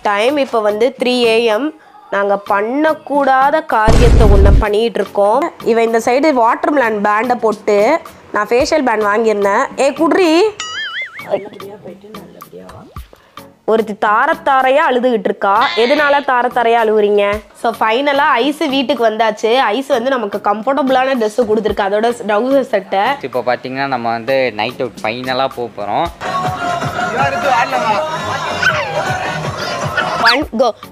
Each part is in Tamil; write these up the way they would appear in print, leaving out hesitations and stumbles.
டைம் இப்போ வந்து 3 AM. நாங்கள் பண்ணக்கூடாத காரியத்தை ஒன்று பண்ணிகிட்டு இருக்கோம். இவன் இந்த சைடு வாட்டர் மெலன் பேண்டை போட்டு நான் ஃபேஷியல் பேண்ட் வாங்கியிருந்தேன். குட்ரி ஒருத்தி தாரத்தாரையாக அழுதுகிட்டு இருக்கா. எதனால தாரத்தாரையாக அழுகுறீங்க? ஸோ ஃபைனலாக ஐஸு வீட்டுக்கு வந்தாச்சு. ஐஸ் வந்து நமக்கு கம்ஃபர்டபுளான ட்ரெஸ்ஸு கொடுத்துருக்கு, அதோட ட்ரௌசர் செட்டை. இப்போ பார்த்தீங்கன்னா நம்ம வந்து நைட் அவுட் ஃபைனலாக போக போகிறோம்.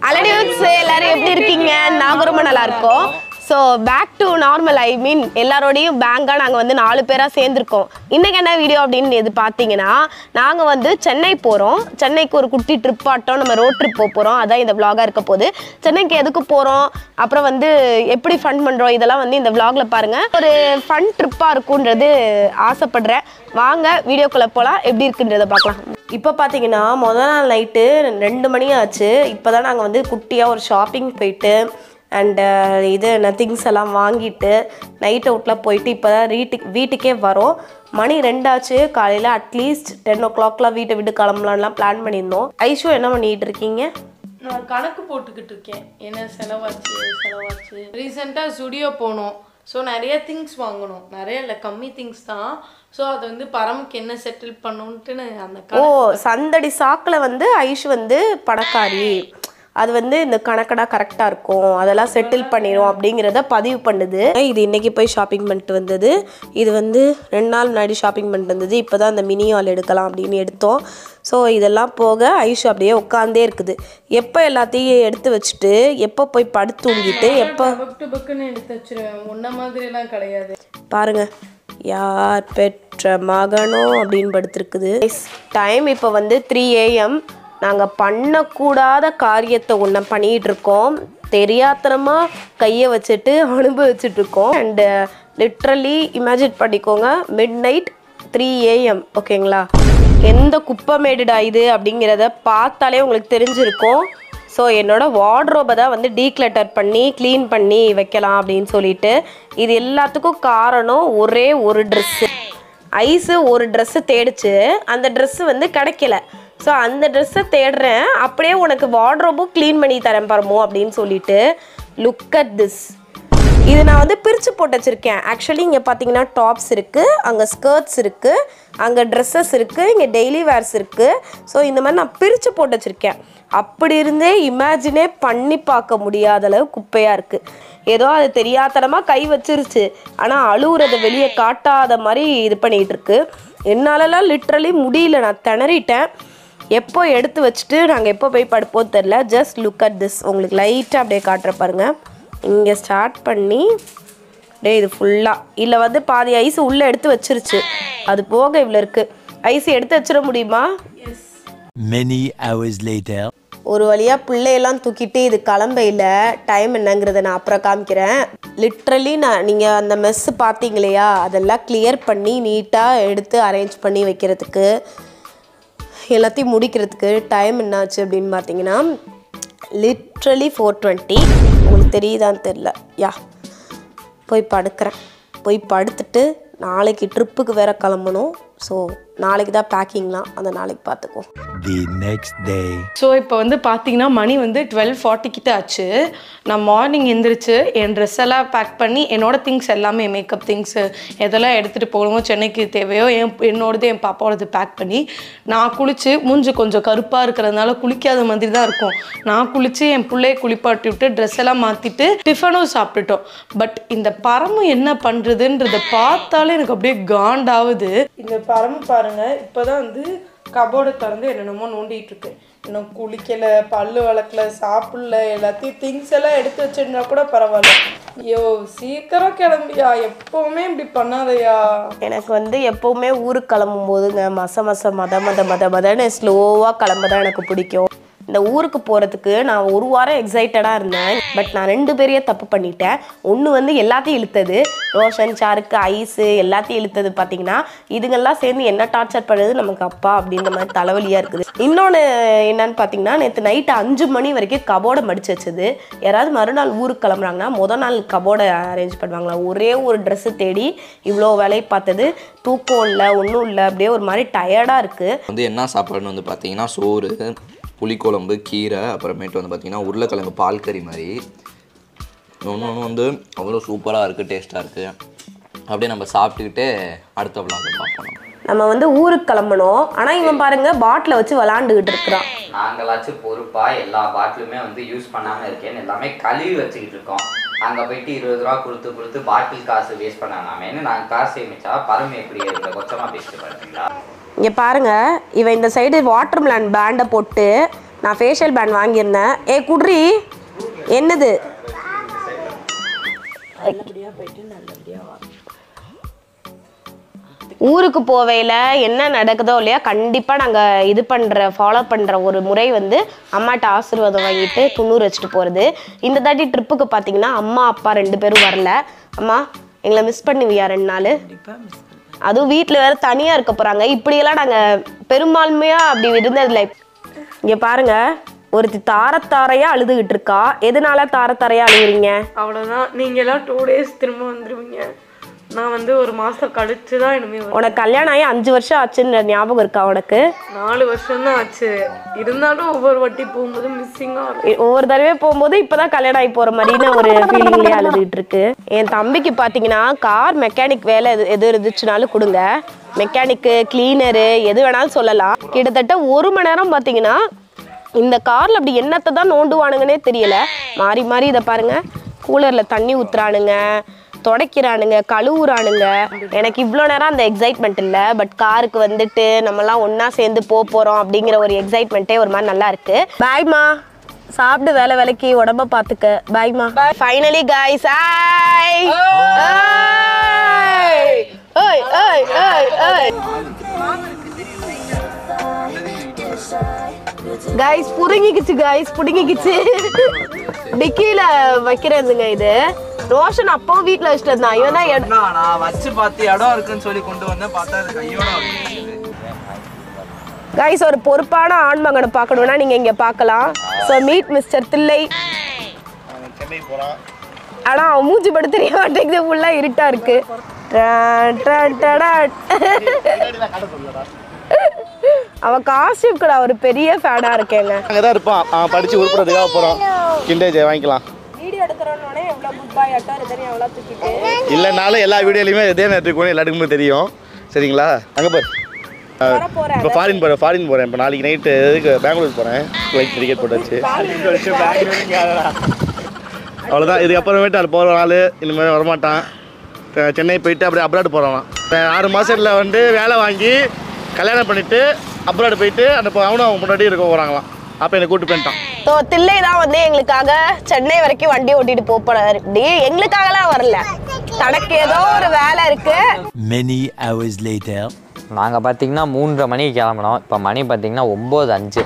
அலடியூட்ஸ் எல்லாரும் எப்படி இருக்கீங்க? நாங்கள் ரொம்ப நல்லா இருக்கோம். So back to normal. I mean எல்லாரோடையும் பேங்காக நாங்கள் வந்து 4 பேராக சேர்ந்துருக்கோம். இன்றைக்கி என்ன வீடியோ அப்படின்னு இது பார்த்தீங்கன்னா, நாங்கள் வந்து சென்னை போகிறோம். சென்னைக்கு ஒரு குட்டி ட்ரிப் ஆட்டோம், நம்ம ரோட் ட்ரிப் போக போகிறோம். அதான் இந்த விலாகாக இருக்க போகுது. சென்னைக்கு எதுக்கு போகிறோம், அப்புறம் வந்து எப்படி ஃபன் பண்ணுறோம், இதெல்லாம் வந்து இந்த விலாகில் பாருங்கள். ஒரு ஃபன் ட்ரிப்பாக இருக்குன்றது ஆசைப்படுறேன். வாங்க வீடியோக்குள்ளே போகலாம், எப்படி இருக்குன்றதை பார்க்கலாம். இப்போ பார்த்தீங்கன்னா முதல் நாள் நைட்டு 2 மணி ஆச்சு. இப்போ தான் நாங்கள் வந்து குட்டியாக ஒரு ஷாப்பிங் போயிட்டு அண்டு இது திங்ஸ் எல்லாம் வாங்கிட்டு நைட் அவுட்டில் போயிட்டு இப்போ தான் வீட்டுக்கே வரோம். மணி 2 ஆச்சு. காலையில் அட்லீஸ்ட் 10 o'clockலாம் வீட்டை விட்டு கிளம்பலான்லாம் பிளான் பண்ணியிருந்தோம். ஐஷு என்ன பண்ணிகிட்டு இருக்கீங்க? நான் கணக்கு போட்டுக்கிட்டு இருக்கேன். என்ன செலவாச்சு. ரீசெண்டாக ஸ்டுடியோ போனோம். ஸோ நிறைய திங்ஸ் வாங்கணும். நிறைய இல்லை, கம்மி திங்ஸ் தான். ஸோ அது வந்து பரமுக்கு என்ன செட்டில் பண்ணணுன்ட்டு அந்த சந்தடி சாக்கில் வந்து ஐஷு வந்து பணக்காரி, அது வந்து இந்த கணக்கடா கரெக்டாக இருக்கும், அதெல்லாம் செட்டில் பண்ணிடும் அப்படிங்கிறத பதிவு பண்ணுது. இது இன்றைக்கி போய் ஷாப்பிங் பண்ணிட்டு வந்தது. இது வந்து 2 நாள் முன்னாடி ஷாப்பிங் பண்ணிட்டு வந்தது. இப்போ தான் அந்த மினி ஹால் எடுக்கலாம் அப்படின்னு எடுத்தோம். ஸோ இதெல்லாம் போக ஐஷு அப்படியே உட்காந்தே இருக்குது. எப்போ எல்லாத்தையும் எடுத்து வச்சுட்டு எப்போ போய் படுத்து தூங்கிட்டு எப்போ பக்குன்னு எடுத்து வச்சுருவேன். முன்ன மாதிரிலாம் கிடையாது. பாருங்க, யார் பெற்ற மகனோ அப்படின்னு படுத்துருக்குது. டைம் இப்போ வந்து 3 AM. நாங்கள் பண்ணக்கூடாத காரியத்தை ஒன்று பண்ணிகிட்டு இருக்கோம். தெரியாத்தனமாக கையை வச்சுட்டு அனுபவிச்சுட்ருக்கோம். அண்டு லிட்ரலி இமேஜின் பண்ணிக்கோங்க, மிட்-நைட் 3 AM. ஓகேங்களா? எந்த குப்பைமேடுடா இது அப்படிங்கிறத பார்த்தாலே உங்களுக்கு தெரிஞ்சிருக்கும். ஸோ என்னோடய வார்ட்ரோபை தான் வந்து டீக்ளட்டர் பண்ணி க்ளீன் பண்ணி வைக்கலாம் அப்படின்னு சொல்லிட்டு. இது எல்லாத்துக்கும் காரணம் ஒரே ஒரு ட்ரெஸ்ஸு. ஐஸு ஒரு ட்ரெஸ்ஸு தேடிச்சு, அந்த ட்ரெஸ்ஸு வந்து கிடைக்கல. ஸோ அந்த ட்ரெஸ்ஸை தேடுறேன், அப்படியே உனக்கு வார்ட்ரோபும் க்ளீன் பண்ணி தரேன் பாருமோ அப்படின்னு சொல்லிட்டு. Look at this. இது நான் வந்து பிரித்து போட்டு வச்சுருக்கேன். ஆக்சுவலி இங்கே பார்த்தீங்கன்னா டாப்ஸ் இருக்குது, அங்கே ஸ்கர்ட்ஸ் இருக்குது, அங்கே ட்ரெஸ்ஸஸ் இருக்குது, இங்கே டெய்லி வேர்ஸ் இருக்குது. ஸோ இந்த மாதிரி நான் பிரித்து போட்டு வச்சுருக்கேன். அப்படி இருந்தே இமேஜினே பண்ணி பார்க்க முடியாத அளவு குப்பையாக இருக்குது. ஏதோ அது தெரியாதனமாக கை வச்சிருச்சு, ஆனால் அழுகுறதை வெளியே காட்டாத மாதிரி இது பண்ணிகிட்டு இருக்கு. என்னாலலாம் லிட்ரலி முடியல, நான் திணறிட்டேன். எப்போ எடுத்து வச்சுட்டு நாங்கள் எப்போ போய் படுப்போம் தெரில. Just look at this. உங்களுக்கு லைட்டாக அப்படியே காட்டுற பாருங்கள். இங்கே ஸ்டார்ட் பண்ணி இது ஃபுல்லாக இல்லை வந்து பாதி ஐஸ் உள்ளே எடுத்து வச்சிருச்சு, அது போக இவ்வளோ இருக்குது. ஐஸ் எடுத்து வச்சிட முடியுமா? Many hours later. ஒரு வழியாக பிள்ளையெல்லாம் தூக்கிட்டு இது கிளம்பையில் டைம் என்னங்கிறத நான் அப்புறம் காமிக்கிறேன். லிட்ரலி நீங்கள் அந்த மெஸ்ஸு பார்த்தீங்க இல்லையா, அதெல்லாம் கிளியர் பண்ணி நீட்டாக எடுத்து அரேஞ்ச் பண்ணி வைக்கிறதுக்கு, எல்லாத்தையும் முடிக்கிறதுக்கு டைம் என்னாச்சு அப்படின்னு பார்த்தீங்கன்னா லிட்ரலி 4:20. உங்களுக்கு தெரியுதான்னு தெரில. போய் படுக்கிறேன். போய் படுத்துட்டு நாளைக்கு ட்ரிப்புக்கு வேறு கிளம்பணும். ஸோ நாளைக்கு தான் பேக்கிங்லாம், அந்த நாளைக்கு பார்த்துக்குவோம். The next day. ஸோ இப்போ வந்து பார்த்தீங்கன்னா மணி வந்து 12:40 கிட்ட ஆச்சு. நான் மார்னிங் எந்திரிச்சு என் ட்ரெஸ் எல்லாம் பேக் பண்ணி என்னோடய திங்ஸ் எல்லாமே மேக்கப் திங்ஸு எதெல்லாம் எடுத்துகிட்டு போகணுமோ சென்னைக்கு தேவையோ என்னோடது என் பாப்பாவோடது பேக் பண்ணி நான் குளித்து, மூஞ்சி கொஞ்சம் கருப்பாக இருக்கிறதுனால குளிக்காத மாதிரி தான் இருக்கும். நான் குளித்து என் பிள்ளையை குளிப்பாட்டி விட்டு ட்ரெஸ் எல்லாம் மாற்றிட்டு டிஃபனும் சாப்பிட்டுட்டோம். பட் இந்த பரமு என்ன பண்ணுறதுன்றதை பார்த்தாலே எனக்கு அப்படியே காண்டாகுது. இந்த பரமு பாருங்க, இப்போதான் வந்து கபோர்டை திறந்து என்னென்னமோ நோண்டிட்டு இருக்கு. இன்னும் குளிக்கலை, பல்லு வளர்க்கல, சாப்பிடல, எல்லாத்தையும் திங்ஸ் எல்லாம் எடுத்து வச்சிருந்தா கூட பரவாயில்ல. ஐயோ சீக்கிரம் கிளம்பியா, எப்பவுமே இப்படி பண்ணாதையா. எனக்கு வந்து எப்போவுமே ஊருக்கு கிளம்பும் போதுங்க மதன்னு ஸ்லோவாக கிளம்ப தான் எனக்கு பிடிக்கும். இந்த ஊருக்கு போகிறதுக்கு நான் 1 வாரம் எக்ஸைட்டடாக இருந்தேன். பட் நான் 2 பேரையே தப்பு பண்ணிட்டேன். ஒன்று வந்து எல்லாத்தையும் இழுத்தது, ரோஷன், சாருக்கு, ஐஸு எல்லாத்தையும் இழுத்தது. பார்த்தீங்கன்னா இதுங்கெல்லாம் சேர்ந்து என்ன டார்ச்சர் பண்ணுறது நமக்கு அப்பா அப்படின்ற மாதிரி தலைவலியாக இருக்குது. இன்னொன்று என்னன்னு பார்த்தீங்கன்னா, நேற்று நைட்டு 5 மணி வரைக்கும் கபோர்டை மடித்து வச்சது. யாராவது மறுநாள் ஊருக்கு கிளம்புறாங்கன்னா முதல் நாள் கபோர்டை அரேஞ்ச் பண்ணுவாங்களா? ஒரே ஒரு ட்ரெஸ்ஸு தேடி இவ்வளோ வேலையை பார்த்தது. தூக்கம் இல்லை, ஒன்றும் இல்லை, அப்படியே ஒரு மாதிரி டயர்டாக இருக்குது. வந்து என்ன சாப்பாடுன்னு வந்து பார்த்தீங்கன்னா சோறு, புளிக்குழம்பு, கீரை, அப்புறமேட்டு வந்து பார்த்திங்கன்னா உருளைக்கிழங்கு பால் கறி மாதிரி. ஒன்று வந்து அவ்வளோ சூப்பராக இருக்குது, டேஸ்ட்டாக இருக்குது. அப்படியே நம்ம சாப்பிட்டுக்கிட்டு அடுத்த விளாக பார்ப்போம். நம்ம வந்து ஊருக்கு கிளம்பணும். ஆனால் இவன் பாருங்க பாட்டிலை வச்சு விளாண்டுக்கிட்டு இருக்கிறான். நாங்களாச்சும் பொறுப்பாக எல்லா பாட்டிலுமே வந்து யூஸ் பண்ணாமல் இருக்கேன்னு எல்லாமே கழுவி வச்சுக்கிட்டு இருக்கோம். அங்கே போயிட்டு 20 ரூபா கொடுத்து பாட்டில் காசு வேஸ்ட் பண்ணாமேன்னு நாங்கள் காசு சேமிச்சா பரம எப்படி இருக்கிற கொச்சமாக பேசிட்டு பார்த்தீங்களா? இங்கே பாருங்க, இவன் இந்த சைடு வாட்டர் மெலன் பேண்டை போட்டு நான் ஃபேஷியல் பேண்ட் வாங்கியிருந்தேன். குட்ரி என்னது? ஊருக்கு போவையில் என்ன நடக்குதோ இல்லையா, கண்டிப்பாக நாங்கள் இது ஃபாலோ பண்ணுற ஒரு முறை வந்து அம்மாட்ட ஆசீர்வாதம் வாங்கிட்டு துண்ணூறு வச்சுட்டு போகிறது. இந்த தாட்டி ட்ரிப்புக்கு பார்த்தீங்கன்னா அம்மா அப்பா 2 பேரும் வரல. அம்மா எங்களை மிஸ் பண்ணுவியா 2 நாள்? அதுவும் வீட்டில் வேறு தனியாக இருக்க போகிறாங்க. இப்படியெல்லாம் நாங்கள் பெரும்பான்மையாக அப்படி இருந்ததில்லை. இங்கே பாருங்க, ஒருத்தி தாரத்தாரையாக அழுதுகிட்டு இருக்கா. எதனால தாரத்தாரையாக அழுகுறீங்க? அவ்வளோதான், நீங்கள் எல்லாம் 2 days திரும்ப வந்துடுவீங்க. நான் வந்து 1 மாதம் கழிச்சு தான் இனிமேல். உனக்கு கல்யாணம் ஆகி 5 வருஷம் ஆச்சுன்னு ஞாபகம் இருக்கா உனக்கு? 4 வருஷம் தான் ஆச்சு. இருந்தாலும் ஒவ்வொரு வாட்டி போகும்போது மிஸ்ஸிங்காக இருக்கும். ஒவ்வொரு தடவை போகும்போது இப்போதான் கல்யாணம் ஆகி போகிற மாதிரின்னு ஒரு ஃபீலிங்லேயே அழுதுகிட்டு இருக்கு. என் தம்பிக்கு பார்த்தீங்கன்னா கார் மெக்கானிக் வேலை எது இருந்துச்சுனாலும் கொடுங்க. மெக்கானிக்கு, கிளீனரு எது வேணாலும் சொல்லலாம். கிட்டத்தட்ட 1 மணி நேரம் பார்த்தீங்கன்னா இந்த காரில் அப்படி என்னத்தை தான் நோண்டுவானுங்கன்னே தெரியல. மாறி மாறி இதை பாருங்கள், கூலரில் தண்ணி ஊற்றுறானுங்க, துடைக்கிறானுங்க, கழுவுறானுங்க. எனக்கு இவ்வளோ நேரம் அந்த எக்ஸைட்மெண்ட் இல்லை. பட் காருக்கு வந்துட்டு நம்மலாம் ஒன்றா சேர்ந்து போகிறோம் அப்படிங்கிற ஒரு எக்ஸைட்மெண்ட்டே ஒரு மாதிரி நல்லா இருக்கு. பாய்மா, சாப்பிட்டு வேலைக்கு உடம்ப பார்த்துக்க. பாய்மா. ஃபைனலி கைஸ், கைஸ் புடுங்கிக்கிச்சு. டிக்கியில வைக்கிறதுங்க இது. ரோஷன் அப்பவும் வீட்டில் வச்சுட்டு இருந்தான். இவன் தான் நான் வச்சு பார்த்து இடம் இருக்குன்னு சொல்லி கொண்டு வந்தேன். பார்த்தா அது கையோட. கைஸ், ஒரு பொறுப்பான ஆண்மகனை பார்க்கணும்னா நீங்க இங்க பார்க்கலாம். So meet mister Thillai. ஆனா அவன் மூஞ்சி படுத்து தெரிய மாட்டேங்குது, ஃபுல்லா இருட்டா இருக்கு. அவன் காஸ்டியூம் கூட ஒரு பெரிய ஃபேனா இருக்கேங்க. அங்கதான் இருப்பான், படிச்சு உருப்படுறதுக்காக போறோம். கிண்டேஜ் வாங்கிக்கலாம். வீடியோ எடுக்கிறோன்னே எவ்வளோ குட் பாய் அட்டா இருந்தேன், எவ்வளோ தூக்கிட்டு இல்லைனாலும் எல்லா வீடியோலையுமே இதே நேரத்துக்கு எல்லாத்துக்குமே தெரியும். சரிங்களா? அங்கே போய் இப்போ ஃபாரின் போகிறேன். இப்போ நாளைக்கு நைட்டு இதுக்கு பெங்களூர் போகிறேன். ஃப்ளைட் டிக்கெட் போட்டாச்சு. அவ்வளோதான். இதுக்கப்புறமேட்டு அது போகிற நாள் இனிமேல் வரமாட்டான். சென்னை போயிட்டு அப்படியே அப்ராடு போகிறான். 6 மாதத்தில் வந்து வேலை வாங்கி கல்யாணம் பண்ணிவிட்டு அப்ராடு போயிட்டு அந்த அவனும் அவங்க முன்னாடி இருக்க போகிறாங்களாம். அப்போ என்னை கூப்பிட்டு போயிட்டான். ஸோ தில்லை தான் வந்து எங்களுக்காக சென்னை வரைக்கும் வண்டி ஓட்டிட்டு போறாரு. எங்களுக்காகலாம் வரல, தனக்கு ஏதோ ஒரு வேலை இருக்கு. Many hours later. நாங்கள் பார்த்தீங்கன்னா 3:30 மணிக்கு கிளம்பினோம். இப்போ மணி பார்த்தீங்கன்னா 9:05.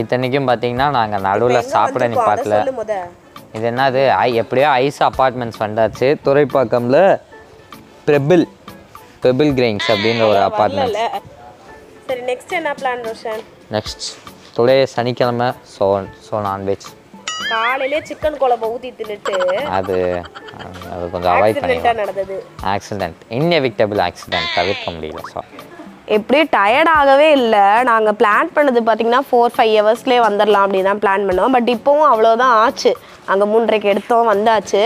இத்தனைக்கும் பார்த்தீங்கன்னா நாங்கள் நடுவில் சாப்பிட நிப்பாட்டல. இது என்னது, எப்படியோ ஐஸ் அப்பார்ட்மெண்ட்ஸ் வந்தாச்சு. துறைப்பாக்கம்ல பெபிள் கிரெயின்ஸ் அப்படின்ற ஒரு அப்பார்ட்மெண்ட். சரி, நெக்ஸ்ட் என்ன பிளான் ரோஷன்? நெக்ஸ்ட் டுடே சனிக்கிழமை. So non veg. காலையிலே சிக்கன் குழம்பு ஊற்றி தின்னுட்டு அது கொஞ்சம் அவாய்ட் பண்ணிடலாம். நடந்தது ஆக்சிடென்ட், இன்எவிக்டபிள் ஆக்சிடென்ட், தவிர்க்க முடியல. ஸோ எப்படியும் டயர்டாகவே இல்லை. நாங்கள் பிளான் பண்ணது பார்த்தீங்கன்னா 4-5 ஹவர்ஸ்லேயே வந்துடலாம் அப்படி தான் பிளான் பண்ணோம். பட் இப்போவும் அவ்வளோதான் ஆச்சு. அங்கே 3:30க்கு எடுத்தோம், வந்தாச்சு.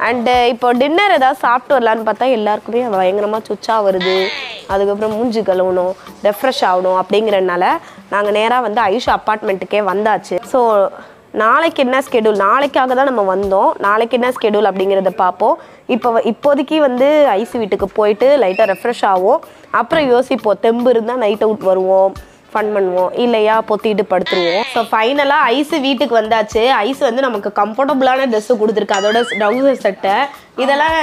அண்டு இப்போ டின்னர் ஏதாவது சாப்பிட்டு வரலான்னு பார்த்தா எல்லாருக்குமே பயங்கரமாக சுச்சா வருது. அதுக்கப்புறம் மூஞ்சி கழுவணும், ரெஃப்ரெஷ் ஆகணும். அப்படிங்கிறதுனால நாங்கள் நேராக வந்து ஐஷா அப்பார்ட்மெண்ட்டுக்கே வந்தாச்சு. ஸோ நாளைக்கு என்ன ஸ்கெடியூல், நாளைக்காக தான் நம்ம வந்தோம். நாளைக்கு என்ன ஸ்கெடியூல் அப்படிங்கிறத பார்ப்போம். இப்போதைக்கு வந்து ஐஸ் வீட்டுக்கு போயிட்டு லைட்டாக ரெஃப்ரெஷ் ஆகும். அப்புறம் யோசிப்போம், தெம்பு இருந்தால் நைட் அவுட் வருவோம், ஃபன் பண்ணுவோம், இல்லையா பொத்திட்டு படுத்துருவோம். ஸோ ஃபைனலாக ஐஸ் வீட்டுக்கு வந்தாச்சு. ஐஸ் வந்து நமக்கு கம்ஃபர்டபுளான ட்ரெஸ்ஸு கொடுத்துருக்கு, அதோட ட்ரௌசர் செட்டை. இதெல்லாம்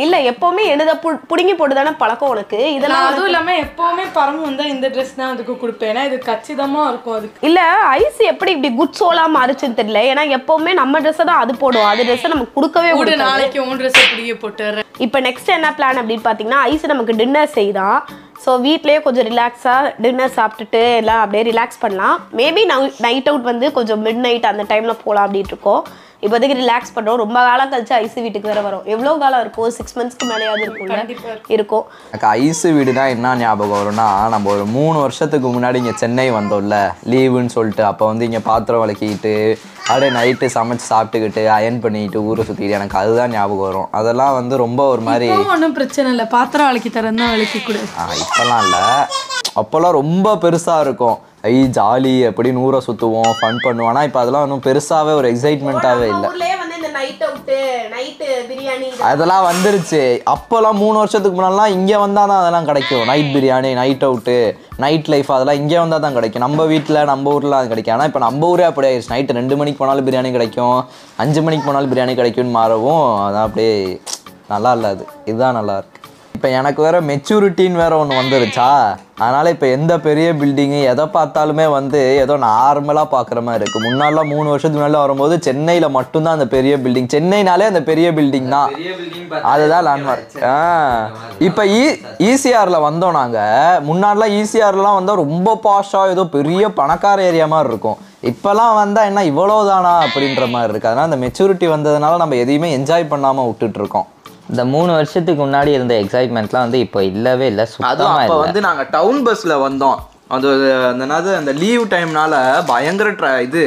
இல்லை எப்போவுமே எழுத பிடுங்கி போட்டு தானே பழக்கம் உனக்கு. இதெல்லாம் அதுவும் இல்லாமல் எப்போவுமே பரம வந்து இந்த ட்ரெஸ் தான் அதுக்கு கொடுப்பேன். ஏன்னா இது கச்சிதமாக இருக்கும். அதுக்கு இல்லை ஐஸ் எப்படி இப்படி குட் சோலாக மாறிச்சுன்னு தெரியல. ஏன்னா எப்போவுமே நம்ம ட்ரெஸ்ஸை தான் அது போடுவோம், அது ட்ரெஸ்ஸை நமக்கு கொடுக்கவே ஒரு நாளைக்கு உன் ட்ரெஸ்ஸை பிடிக்க போட்டுறேன். இப்போ நெக்ஸ்ட் என்ன பிளான் அப்படின்னு பார்த்தீங்கன்னா, ஐஸ் நமக்கு டின்னர் செய்தான். ஸோ வீட்லேயே கொஞ்சம் ரிலாக்ஸாக டின்னர் சாப்பிட்டுட்டு எல்லாம் அப்படியே ரிலாக்ஸ் பண்ணலாம். மேபி நைட் அவுட் வந்து கொஞ்சம் மிட் நைட் அந்த டைமில் போகலாம் அப்படின்ட்டு இருக்கோம். இப்போதைக்கு ரிலாக்ஸ் பண்ணுறோம். ரொம்ப காலம் கழிச்சு ஐஸ் வீட்டுக்கு வேற வரும். எவ்வளோ காலம் இருக்கும்? 6 மந்த்ஸ்க்கு மேலேயாவது இருக்கும்ல இருக்கும். எனக்கு ஐஸ் வீடுனா என்ன ஞாபகம் வரும்னா, நம்ம ஒரு 3 வருஷத்துக்கு முன்னாடி இங்கே சென்னை வந்தோம்ல லீவுன்னு சொல்லிட்டு, அப்போ வந்து இங்கே பாத்திரம் விளக்கிட்டு அப்படியே நைட்டு சமைச்சு சாப்பிட்டுக்கிட்டு அயன் பண்ணிக்கிட்டு ஊரை சுற்றிக்கிட்டு எனக்கு அதுதான் ஞாபகம் வரும். அதெல்லாம் வந்து ரொம்ப ஒரு மாதிரி ஒன்றும் பிரச்சனை இல்லை, பாத்திரம் விளக்கி தரேன் தான் விளக்கி கொடு. இப்போல்லாம் இல்லை, அப்போல்லாம் ரொம்ப பெருசாக இருக்கும். ஜாலி அப்படின்னு ஊரை சுற்றுவோம், ஃபன் பண்ணுவோம். ஆனால் இப்போ அதெல்லாம் ஒன்றும் பெருசாகவே ஒரு எக்ஸைட்மெண்ட்டாகவே இல்லை. அதெல்லாம் வந்துருச்சு. அப்போல்லாம் 3 வருஷத்துக்கு முன்னாடிலாம் இங்கே வந்தால் தான் அதெல்லாம் கிடைக்கும். Night biryani, night out, night life அதெல்லாம் இங்கே வந்தால் தான் கிடைக்கும். நம்ம வீட்டில் நம்ம ஊரில் அது கிடைக்கும். ஆனால் இப்போ நம்ம ஊரே அப்படி ஆயிடுச்சு. நைட்டு 2 மணிக்கு போனாலும் பிரியாணி கிடைக்கும், 5 மணிக்கு போனாலும் பிரியாணி கிடைக்கும்னு மாறவும் அதான் அப்படியே நல்லா இல்லை. அது இதுதான் நல்லா இருக்கு. இப்போ எனக்கு வேறு மெச்சூரிட்டின்னு வேறு ஒன்று வந்துருச்சா, அதனால் இப்போ எந்த பெரிய பில்டிங்கு எதை பார்த்தாலுமே வந்து ஏதோ நார்மலாக பார்க்குற மாதிரி இருக்குது. முன்னாடிலாம் 3 வருஷத்துக்கு முன்னாடி வரும்போது சென்னையில் மட்டும்தான் அந்த பெரிய பில்டிங், சென்னைனாலே அந்த பெரிய பில்டிங் தான், அதுதான் லேண்ட்மார்க். இப்போ ஈசிஆரில் வந்தோம் நாங்கள். முன்னாடிலாம் ஈசிஆர்லாம் வந்தால் ரொம்ப பாஷாக ஏதோ பெரிய பணக்கார ஏரியா மாதிரி இருக்கும். இப்போல்லாம் வந்தால் என்ன இவ்வளோதானா அப்படின்ற மாதிரி இருக்குது. அதனால் அந்த மெச்சூரிட்டி வந்ததுனால நம்ம எதையுமே என்ஜாய் பண்ணாமல் விட்டுட்ருக்கோம். இந்த 3 வருஷத்துக்கு முன்னாடி இருந்த எக்ஸைட்மெண்ட்லாம் வந்து இப்போ இல்லவே இல்லை, அதுவும் அப்போ வந்து நாங்கள் டவுன் பஸ்ஸில் வந்தோம். அது அந்த லீவ் டைம்னால பயங்கர இது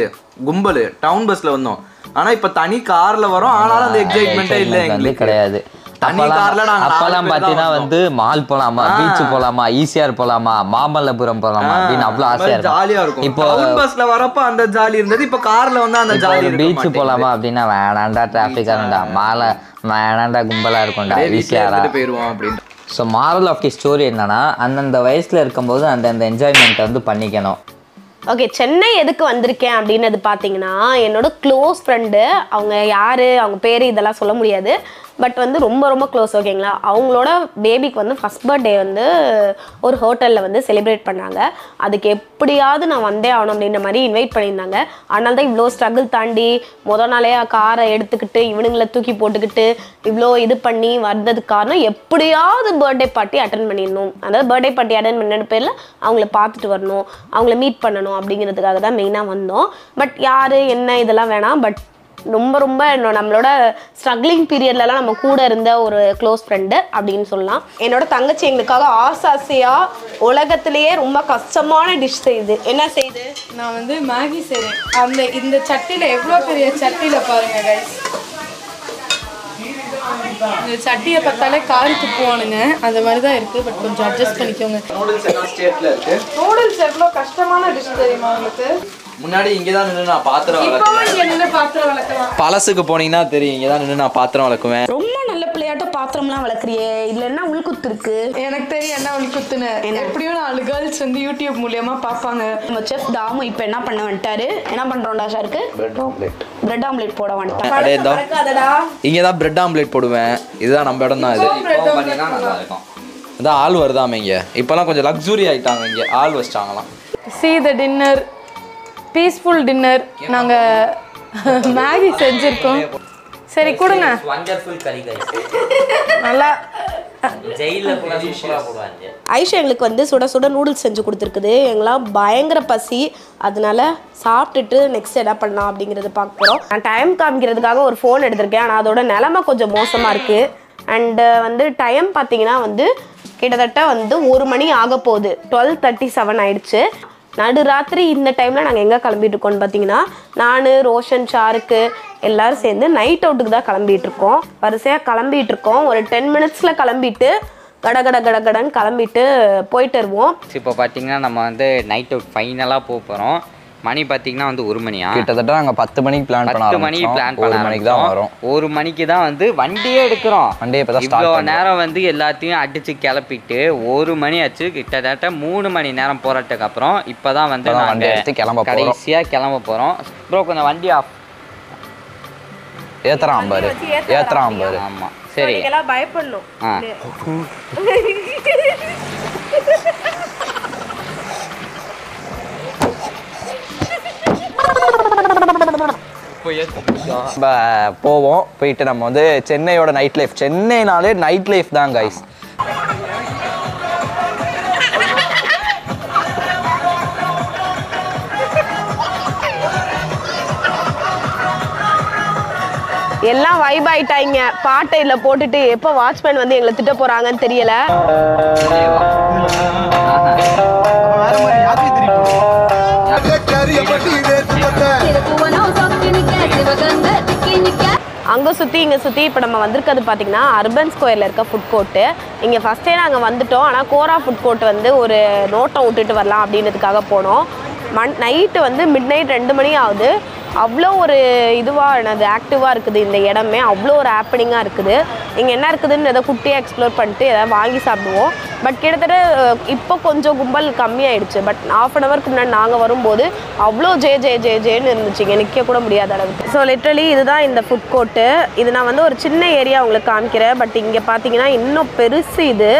கும்பல் டவுன் பஸ்ஸில் வந்தோம். ஆனால் இப்போ தனி காரில் வரோம், ஆனாலும் அந்த எக்ஸைட்மெண்ட்டே இல்லை எங்களுக்கு கிடையாது. அப்பெல்லாம் பார்த்தீங்கன்னா வந்து மால் போலாமா, பீச் போலாமா, ஈசிஆர் போலாமா, மாமல்லபுரம் போலாமா அப்படின்னு அவ்வளோ ஆசையா ஜாலியா இருக்கும். இப்போ பஸ்ல வரப்ப அந்த ஜாலி இருந்தது, இப்போ கார்ல வந்து அந்த ஜாலி. பீச் போலாமா அப்படின்னா வேணாண்டா, டிராஃபிக்கா இருந்தா மாலை வேணாண்டா, கும்பலா இருக்கும்டா, ஈஸியாரா போயிடுவோம் அப்படின்னு. So moral of the story என்னன்னா, அந்தந்த வயசுல இருக்கும்போது அந்தந்த என்ஜாய்மெண்ட் வந்து பண்ணிக்கணும். ஓகே, சென்னை எதுக்கு வந்திருக்கேன் அப்படின்னது பார்த்தீங்கன்னா, என்னோட க்ளோஸ் ஃப்ரெண்டு, அவங்க யார், அவங்க பேர் இதெல்லாம் சொல்ல முடியாது, பட் வந்து ரொம்ப ரொம்ப க்ளோஸ். ஓகேங்களா, அவங்களோட பேபிக்கு வந்து ஃபஸ்ட் பர்த்டே வந்து ஒரு ஹோட்டலில் வந்து செலிப்ரேட் பண்ணாங்க. அதுக்கு எப்படியாவது நான் வந்தே ஆகணும் அப்படின்ற மாதிரி இன்வைட் பண்ணியிருந்தாங்க. அதனால தான் இவ்வளோ ஸ்ட்ரகிள் தாண்டி முதல் நாளே காரை எடுத்துக்கிட்டு இவனுங்களை தூக்கி போட்டுக்கிட்டு இவ்வளோ இது பண்ணி வந்ததுக்கு காரணம், எப்படியாவது பர்த்டே பார்ட்டி அட்டன் பண்ணிடணும். அதாவது பர்த்டே பார்ட்டி அட்டன் பண்ண பேரில் அவங்கள பார்த்துட்டு வரணும், அவங்கள மீட் பண்ணணும் அப்படிங்கிறதுக்காக தான் மெயினாக வந்தோம். பட் யார் என்ன இதெல்லாம் வேணாம், பட் ரொம்ப ரொம்ப நம்மளோட ஸ்ட்ரகிளிங் பீரியட்லலாம் நம்ம கூட இருந்த ஒரு க்ளோஸ் ஃப்ரெண்டு அப்படின்னு சொல்லலாம். என்னோட தங்கச்சி எங்களுக்காக ஆசையாக உலகத்திலேயே ரொம்ப கஷ்டமான டிஷ் செய்யுது. என்ன செய்யுது? நான் வந்து மேகி செய்கிறேன். இந்த சட்டியில் எவ்வளோ பெரிய சட்டியில் பாருங்க கைஸ், இந்த சட்டியை பார்த்தாலே காரி துப்புவானுங்க, அந்த மாதிரி தான் இருக்குது. பட் கொஞ்சம் அட்ஜஸ்ட் பண்ணிக்கோங்க. நூடுல்ஸ் எவ்வளோ கஷ்டமான டிஷ் தெரியுமா உங்களுக்கு? முன்னாடி இங்கே தான் நின்று நான் பாத்திரம் விளக்குவேன். பழசுக்கு போனீங்கன்னா தெரியும், இங்கே தான் நின்று நான் பாத்திரம் விளக்குவேன். ரொம்ப நல்ல பிள்ளையாட்ட பாத்திரம்லாம் விளக்குறியே, இதுல என்ன உள்குத்து இருக்கு? எனக்கு தெரியும் என்ன உள்குத்துன்னு. எப்படியும் 4 கேர்ள்ஸ் வந்து யூடியூப் மூலியமா பார்ப்பாங்க. நம்ம செஃப் தாமு இப்போ என்ன பண்ண வந்துட்டாரு, என்ன பண்றோம்டா ஷாருக்கு? பிரெட் ஆம்லெட் போட வந்துட்டான். இங்கே தான் பிரெட் ஆம்லெட் போடுவேன். இதுதான் நம்ம இடம் தான். இது அதான் ஆள் வருதாம இங்கே. இப்போல்லாம் கொஞ்சம் லக்ஸுரி ஆகிட்டாங்க, இங்கே ஆள் வச்சிட்டாங்களாம். See the dinner, peaceful dinner. நாங்கள் மேகி செஞ்சுருக்கோம். சரி கொடுங்க. நல்லா ஐஷா எங்களுக்கு வந்து சுட சுட நூடுல்ஸ் செஞ்சு கொடுத்துருக்குது. எங்களாம் பயங்கர பசி, அதனால சாப்பிட்டுட்டு நெக்ஸ்ட் என்ன பண்ணலாம் அப்படிங்கிறத பார்க்க போகிறோம். நான் டைம் காமிக்கிறதுக்காக ஒரு ஃபோன் எடுத்திருக்கேன், ஆனால் அதோட நிலமை கொஞ்சம் மோசமாக இருக்குது. அண்டு வந்து டைம் பார்த்தீங்கன்னா வந்து கிட்டத்தட்ட வந்து 1 மணி ஆக போகுது. 12:37 ஆயிடுச்சு. நடுராத்திரி இந்த டைமில் நாங்கள் எங்கே கிளம்பிட்டு இருக்கோம்னு பார்த்தீங்கன்னா, நான், ரோஷன், ஷாருக்கு எல்லோரும் சேர்ந்து நைட் அவுட்டுக்கு தான் கிளம்பிகிட்ருக்கோம். வரிசையாக கிளம்பிகிட்ருக்கோம். ஒரு 10 மினிட்ஸில் கிளம்பிட்டு கடன்னு கிளம்பிட்டு போயிட்டு வருவோம். இப்போ பார்த்தீங்கன்னா நம்ம வந்து நைட் அவுட் ஃபைனலாக போகிறோம். மணி பார்த்தீங்கன்னா வந்து 1 மணியா, கிட்டத்தட்ட நாங்கள் 10 மணிக்கு பிளான் பண்ண 10 மணிக்கு பிளான் பண்ண 1 மணிக்கு தான் வரோம். 1 மணிக்கு தான் வந்து வண்டியே எடுக்கிறோம். வண்டியை இப்போ தான் இவ்வளோ நேரம் வந்து எல்லாத்தையும் அடித்து கிளப்பிட்டு 1 மணி ஆச்சு. கிட்டத்தட்ட 3 மணி நேரம் போகிறதுக்கு அப்புறம் இப்போ தான் வந்து நாங்கள் கடைசியாக கிளம்ப போகிறோம். ப்ரோ கொஞ்சம் வண்டி ஆஃப் ஏத்துறான் பாரு. ஆமாம் சரி, பயப்படணும். போவோம். போயிட்டு நம்ம வந்து சென்னையோட நைட் லைஃப், சென்னைனாலே நைட் லைஃப் தான் கைஸ். எல்லாம் வைப் ஆயிட்டாங்க. பாட்டை இல்லை போட்டுட்டு எப்போ வாட்ச்மேன் வந்து எங்களை திட்ட போறாங்கன்னு தெரியல. அங்கே சுற்றி இங்கே சுற்றி இப்போ நம்ம வந்திருக்கிறது பார்த்தீங்கன்னா அர்பன் ஸ்கொயரில் இருக்க ஃபுட் கோர்ட்டு. இங்கே ஃபஸ்ட்டே நாங்கள் வந்துட்டோம். ஆனால் கோரா ஃபுட் கோர்ட் வந்து ஒரு நோட்டம் விட்டுட்டு வரலாம் அப்படின்றதுக்காக போனோம். நைட்டு வந்து மிட் நைட் 2 மணி ஆகுது. அவ்வளோ ஒரு இதுவாக ஆக்டிவாக இருக்குது இந்த இடமே. அவ்வளோ ஒரு ஹேப்பனிங்காக இருக்குது. இங்கே என்ன இருக்குதுன்னு எதாவது குட்டியாக எக்ஸ்ப்ளோர் பண்ணிட்டு எதாவது வாங்கி சாப்பிடுவோம். பட் கிட்டத்தட்ட இப்போ கொஞ்சம் கும்பல் கம்மியாயிடுச்சு. பட் ½ அன் ஹவருக்கு முன்னாடி நாங்கள் வரும்போது அவ்வளோ ஜேன்னு இருந்துச்சு. இங்கே நிற்க கூட முடியாத அளவுக்கு. ஸோ லிட்ரலி இதுதான் இந்த ஃபுட் கோர்ட்டு. இது நான் வந்து ஒரு சின்ன ஏரியா உங்களுக்கு காமிக்கிறேன். பட் இங்கே பார்த்தீங்கன்னா இன்னும் பெருசு இது.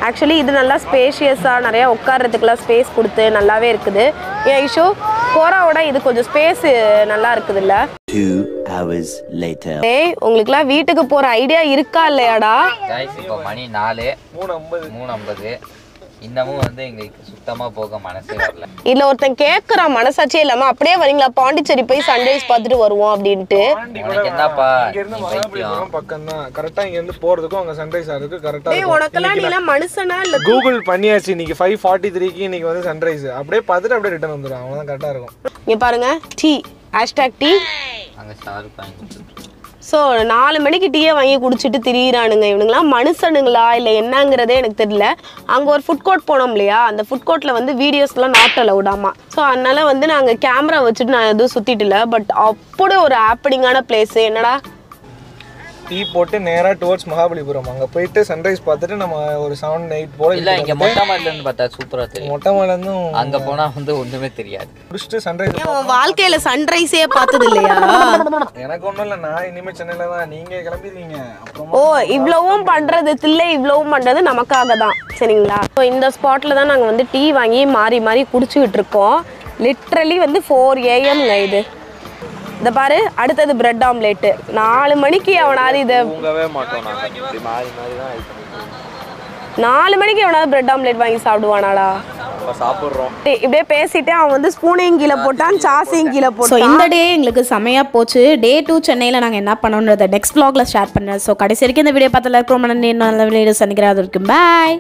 ஆக்சுவலி இது நல்லா ஸ்பேஷியஸாக நிறையா உட்கார்றதுக்குலாம் ஸ்பேஸ் கொடுத்து நல்லாவே இருக்குது. ஏன் இஷு கோராவோட இது கொஞ்சம் ஸ்பேஸ் நல்லா இருக்குது இல்லை? 2 hours later. ஏய் உங்களுக்குலாம் வீட்டுக்கு போகிற ஐடியா இருக்கா இல்லையாடா? இப்போ மணி 3:50. இன்னமும் வந்து எங்களுக்கு சுத்தமாக போக மனசே வரல. இல்லை ஒருத்தன் கேட்குறான் மனசாட்சியே இல்லாமல் அப்படியே வரீங்களா பாண்டிச்சேரி போய் சன்ரைஸ் பார்த்துட்டு வருவோம் அப்படின்ட்டு. உனக்கு என்னப்பா பக்கம் தான் கரெக்டா இங்க இருந்து போறதுக்கும் அங்க சன்ரைஸ் ஆகுறதுக்கு கரெக்டா ஏய் உனக்கெல்லாம் நீலாம் மனுஷனா இல்லை? கூகுள் பண்ணியாச்சு. இன்னைக்கு 5:43க்கு இன்னைக்கு வந்து சன்ரைஸ். அப்படியே பார்த்துட்டு அப்படியே ரிட்டர்ன் வந்துடும். அவ்வளோதான் கரெக்டாக இருக்கும். இங்கே பாருங்க டீ #டீ. அங்கே ஸ்டார் வாங்கி. ஸோ 4 மணிக்கு டீயை வாங்கி குடிச்சிட்டு திரியிறானுங்க. இவனுங்களாம் மனுஷனுங்களா இல்லை என்னங்கிறதே எனக்கு தெரியல. அங்கே ஒரு ஃபுட் கோர்ட் போனோம் இல்லையா, அந்த ஃபுட் கோர்ட்டில் வந்து வீடியோஸ்லாம் நாட் அலவுடாமா. ஸோ அதனால வந்து நாங்கள் கேமரா வச்சுட்டு நான் எதுவும் சுற்றிட்டு இல்லை. பட் அப்படி ஒரு ஹேப்பனிங்கான பிளேஸு. என்னடா டீ போட்டு நேராக டுவர்ட்ஸ் மகாபலிபுரம் அங்கே போயிட்டு சன்ரைஸ் பார்த்துட்டு நம்ம ஒரு 7-8 போல இல்லை இங்கே மொட்டை மாடிலேருந்து பார்த்தா சூப்பராக தெரியும். மொட்டை மாடிலேருந்தும் அங்கே போனால் வந்து ஒன்றுமே தெரியாது. முடிச்சுட்டு சன்ரைஸ். உன் வாழ்க்கையில் சன்ரைஸே பார்த்தது இல்லையா? எனக்கு ஒன்றும் இல்லை. நான் இனிமேல் சென்னையில் தான். நீங்கள் கிளம்பிடுவீங்க அப்புறம். ஓ இவ்வளவும் பண்ணுறது தில்லை இவ்வளவும் பண்ணுறது நமக்காக தான் சரிங்களா? ஸோ இந்த ஸ்பாட்டில் தான் நாங்கள் வந்து டீ வாங்கி மாறி மாறி குடிச்சுக்கிட்டு இருக்கோம். லிட்ரலி வந்து 4 AM இது. இதை பாரு, அடுத்தது பிரெட் ஆம்லேட்டு. 4 மணிக்கு அவனாவது இதை 4 மணிக்கு எவனாவது பிரெட் ஆம்லேட் வாங்கி சாப்பிடுவானாடா? சாப்பிட்றோம். இப்படியே பேசிட்டு அவன் வந்து ஸ்பூனையும் கீழே போட்டான், சாஸையும் கீழே போட்டான். ஸோ இந்த டே எங்களுக்கு செமையாக போச்சு. Day 2 சென்னையில் நாங்கள் என்ன பண்ணோன்றதை நெக்ஸ்ட் vlogல ஷேர் பண்ணுறேன். ஸோ கடைசி வரைக்கும் இந்த வீடியோ பார்த்து ரொம்ப நல்ல வீடியோ சந்திக்கிறேன். அது வரைக்கும் பாய்.